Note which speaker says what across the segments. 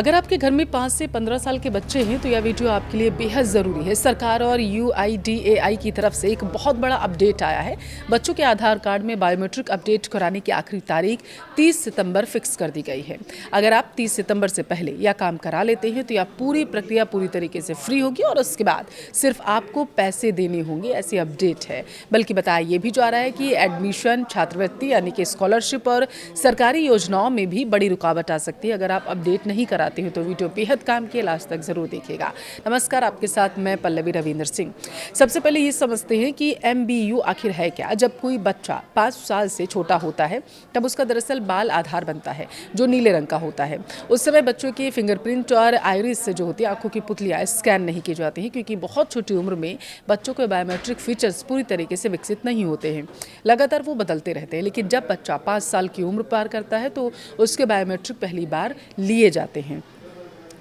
Speaker 1: अगर आपके घर में 5 से 15 साल के बच्चे हैं तो यह वीडियो आपके लिए बेहद ज़रूरी है। सरकार और UIDAI की तरफ से एक बहुत बड़ा अपडेट आया है। बच्चों के आधार कार्ड में बायोमेट्रिक अपडेट कराने की आखिरी तारीख 30 सितंबर फिक्स कर दी गई है। अगर आप 30 सितंबर से पहले यह काम करा लेते हैं तो यह पूरी प्रक्रिया पूरी तरीके से फ्री होगी और उसके बाद सिर्फ आपको पैसे देने होंगे, ऐसी अपडेट है। बल्कि बताया ये भी जा रहा है कि एडमिशन, छात्रवृत्ति यानी कि स्कॉलरशिप और सरकारी योजनाओं में भी बड़ी रुकावट आ सकती है। अगर आप अपडेट नहीं कराते हैं तो वीडियो बेहद काम के, लास्ट तक जरूर देखिएगा। नमस्कार, आपके साथ मैं पल्लवी रविंदर सिंह। सबसे पहले ये समझते हैं कि MBU आखिर है क्या। जब कोई बच्चा 5 साल से छोटा होता है तब उसका दरअसल बाल आधार बनता है जो नीले रंग का होता है। उस समय बच्चों के फिंगरप्रिंट और आइरिस जो होती है, आंखों की पुतलियां, स्कैन नहीं की जाती हैं क्योंकि बहुत छोटी उम्र में बच्चों के बायोमेट्रिक फीचर्स पूरी तरीके से विकसित नहीं होते हैं। लगातार वो बदलते रहते हैं। लेकिन जब बच्चा 5 साल की उम्र पार करता है तो उसके बायोमेट्रिक पहली बार लिए जाते हैं।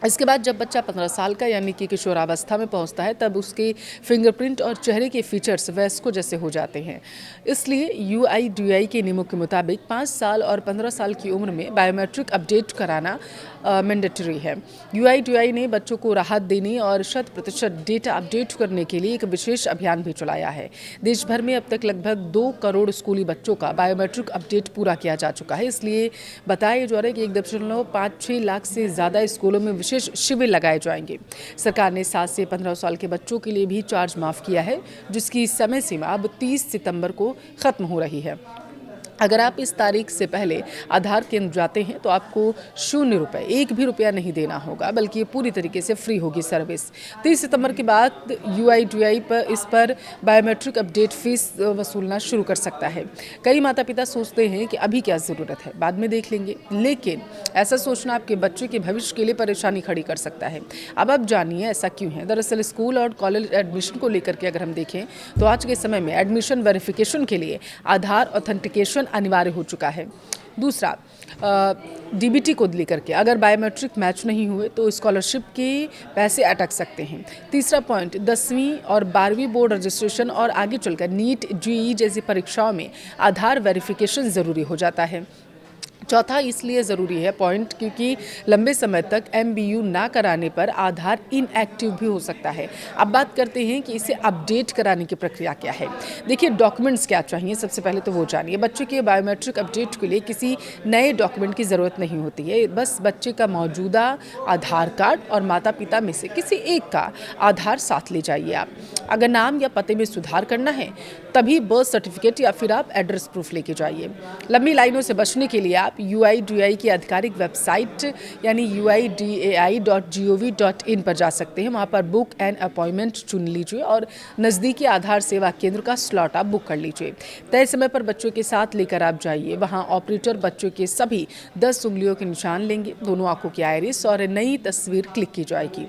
Speaker 1: इसके बाद जब बच्चा 15 साल का यानी कि किशोरावस्था में पहुंचता है तब उसके फिंगरप्रिंट और चेहरे के फीचर्स वयस्कों जैसे हो जाते हैं। इसलिए UIDAI के नियमों के मुताबिक 5 साल और 15 साल की उम्र में बायोमेट्रिक अपडेट कराना मैंडेटरी है। UIDAI ने बच्चों को राहत देने और 100% डेटा अपडेट करने के लिए एक विशेष अभियान भी चलाया है। देश भर में अब तक लगभग 2 करोड़ स्कूली बच्चों का बायोमेट्रिक अपडेट पूरा किया जा चुका है। इसलिए बताया जा रहा है कि 1.56 लाख से ज़्यादा स्कूलों में विशेष शिविर लगाए जाएंगे। सरकार ने 7 से 15 साल के बच्चों के लिए भी चार्ज माफ़ किया है, जिसकी समय सीमा अब 30 सितंबर को खत्म हो रही है। अगर आप इस तारीख से पहले आधार केंद्र जाते हैं तो आपको 0 रुपये, 1 भी रुपया नहीं देना होगा, बल्कि ये पूरी तरीके से फ्री होगी सर्विस। 30 सितंबर के बाद UIDAI पर इस पर बायोमेट्रिक अपडेट फीस वसूलना शुरू कर सकता है। कई माता पिता सोचते हैं कि अभी क्या ज़रूरत है, बाद में देख लेंगे, लेकिन ऐसा सोचना आपके बच्चे के भविष्य के लिए परेशानी खड़ी कर सकता है। अब आप जानिए ऐसा क्यों है। दरअसल स्कूल और कॉलेज एडमिशन को लेकर के अगर हम देखें तो आज के समय में एडमिशन वेरिफिकेशन के लिए आधार ऑथेंटिकेशन अनिवार्य हो चुका है। दूसरा, DBT को लेकर के अगर बायोमेट्रिक मैच नहीं हुए तो स्कॉलरशिप के पैसे अटक सकते हैं। तीसरा पॉइंट, 10वीं और 12वीं बोर्ड रजिस्ट्रेशन और आगे चलकर नीट, JEE जैसी परीक्षाओं में आधार वेरिफिकेशन ज़रूरी हो जाता है। चौथा इसलिए ज़रूरी है पॉइंट क्योंकि लंबे समय तक MBU ना कराने पर आधार इनएक्टिव भी हो सकता है। अब बात करते हैं कि इसे अपडेट कराने की प्रक्रिया क्या है। देखिए, डॉक्यूमेंट्स क्या चाहिए, सबसे पहले तो वो जानिए। बच्चे के बायोमेट्रिक अपडेट के लिए किसी नए डॉक्यूमेंट की ज़रूरत नहीं होती है। बस बच्चे का मौजूदा आधार कार्ड और माता पिता में से किसी एक का आधार साथ ले जाइए आप। अगर नाम या पते में सुधार करना है तभी बर्थ सर्टिफिकेट या फिर आप एड्रेस प्रूफ लेके जाइए। लंबी लाइनों से बचने के लिए आप UIDAI की आधिकारिक वेबसाइट यानी uidai.gov.in पर जा सकते हैं। वहाँ पर बुक एंड अपॉइंटमेंट चुन लीजिए और नज़दीकी आधार सेवा केंद्र का स्लॉट आप बुक कर लीजिए। तय समय पर बच्चों के साथ लेकर आप जाइए। वहाँ ऑपरेटर बच्चों के सभी 10 उंगलियों के निशान लेंगे, दोनों आंखों की आइरिस और नई तस्वीर क्लिक की जाएगी।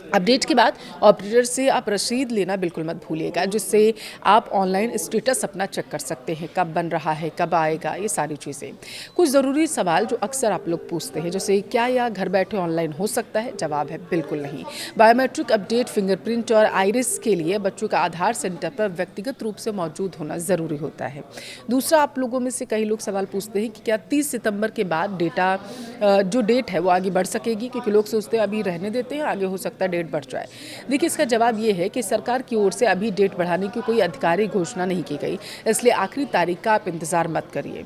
Speaker 1: अपडेट के बाद ऑपरेटर से आप रसीद लेना बिल्कुल मत भूलिएगा, जिससे आप ऑनलाइन स्टेटस अपना चेक कर सकते हैं, कब बन रहा है, कब आएगा, ये सारी चीज़ें। कुछ ज़रूरी सवाल जो अक्सर आप लोग पूछते हैं, जैसे क्या यह घर बैठे ऑनलाइन हो सकता है? जवाब है बिल्कुल नहीं। बायोमेट्रिक अपडेट फिंगरप्रिंट और आइरिस के लिए बच्चों का आधार सेंटर पर व्यक्तिगत रूप से मौजूद होना ज़रूरी होता है। दूसरा, आप लोगों में से कई लोग सवाल पूछते हैं कि क्या 30 सितंबर के बाद डेटा जो डेट है वो आगे बढ़ सकेगी, क्योंकि लोग सोचते हैं अभी रहने देते हैं, आगे हो सकता है डेट बढ़ जाए। देखिए, इसका जवाब ये है कि सरकार की ओर से अभी डेट बढ़ाने की कोई आधिकारिक घोषणा नहीं की गई, इसलिए आखिरी तारीख का आप इंतज़ार मत करिए।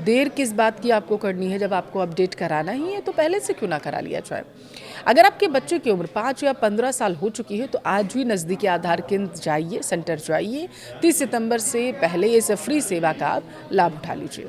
Speaker 1: देर किस बात की आपको करनी है, जब आपको अपडेट कराना ही है तो पहले से क्यों ना करा लिया जाए। अगर आपके बच्चे की उम्र 5 या 15 साल हो चुकी है तो आज भी नज़दीकी आधार केंद्र जाइए, सेंटर जाइए। 30 सितंबर से पहले इस फ्री सेवा का आप लाभ उठा लीजिए।